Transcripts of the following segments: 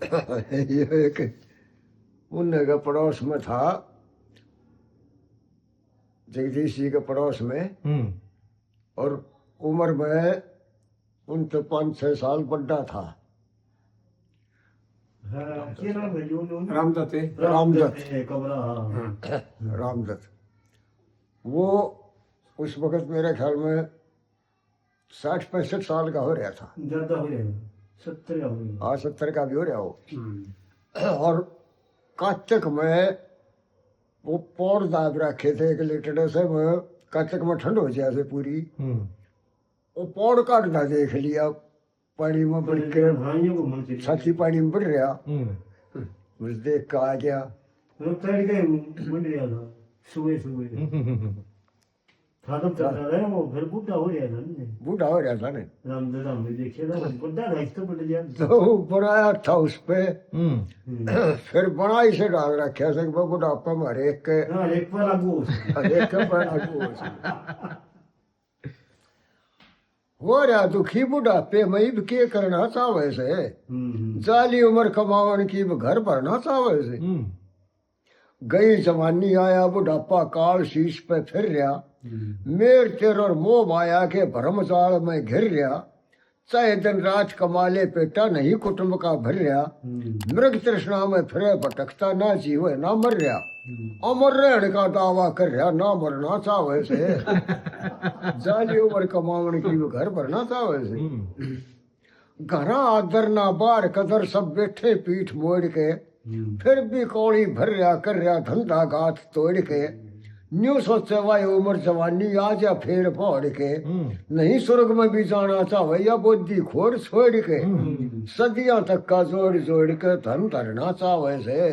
ये एक उन्ने के पड़ोस में था, जगदीश जी के पड़ोस में, और उम्र में उन तो 5-6 साल बड़ा था। रामदत्त रामदत्त वो उस वक्त मेरे ख्याल में 60-65 साल का हो रहा था। ज्यादा हो रहा 70 का हो रहा। हाँ 70 का भी हो रहा हो। और काचक में वो पौड़ दाब रखे थे एक लीटर से, में काचक में ठंड हो जाए पूरी, वो पौड़ काटना देख लिया, पानी में बढ़ के छाती पानी में बढ़ रहा, मुझे देख के आ गया। वो फिर बूढ़ा हो रहा था ना, बूढ़ा हो रहा था ना, रामदास ने देखे ना बड़ा था, इसको बढ़ गया तो बनाया था उस पे। फिर बनाई से डाल रखे से बुढ़ापा में हरेक के एक पर लागू हो रहा दुखी बुढ़ापे में भी के करना चाहे से, जाली उम्र कमावन की भी घर भरना चाहे से। गई जवानी आया बुढ़ापा काल शीश पे फिर रहा, मेर तेर और मोह माया के भरम जाल में घिर रहा, चाहे दिन रात कमा ले पेटा नहीं कुटुंब का भर रहा, मृग तृष्णा में फिरे भटकता ना जीवे ना मर रहा, अमर रहने का दावा कर रहा ना मरना चाहे से। जाली उम्र कमावन की घर भरना चाहे से। घरा आदर ना बार कदर सब बैठे पीठ मोड़ के, फिर भी कौड़ी भर रहा कर रहा धंधा गात तोड़ के, न्यू सोचे भाई उम्र जवानी आ जा फिर पौड़ के, नहीं स्वर्ग में भी जाना चाहे या बुद्धि खोड़ छोड़ के, सदियां तक का जोड़ जोड़ के धन धरना चाहे से।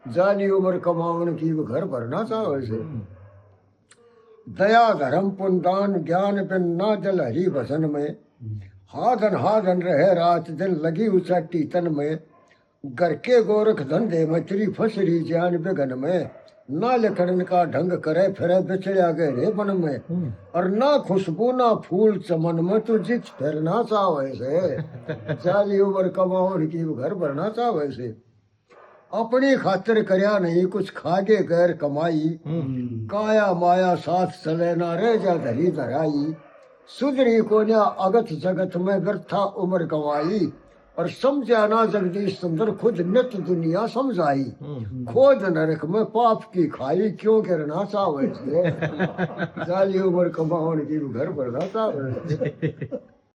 जाली उम्र कमावन की घर भरना चाहे से। दया धर्म पुण्यदान ज्ञान बिन ना जल हरि भजन में, हादन हादन रहे रात दिन लगी उचाटी तन में, घर के गोरख धंधे में तेरी फसरी जान बेगन में, ना लिखन का ढंग करे फिरे बिछड़िया गहरे बन में, और ना खुशबू ना फूल चमन में तू जित फिरना चाहे से। जाली उम्र कमावन की घर भरना चाहे से। अपनी खातिर करया नहीं कुछ खागे गैर कमाई, काया माया साथ चले ना रह जा धरी धराई, सुधरी को ना अगत जगत में व्यर्था उम्र गवाई, और समझा ना जगदीश सुंदर खुद नित दुनिया समझाई, खोद नरक में पाप की खाई क्यों करना चाहे। जाली उम्र कमावन की घर भरना चाहे।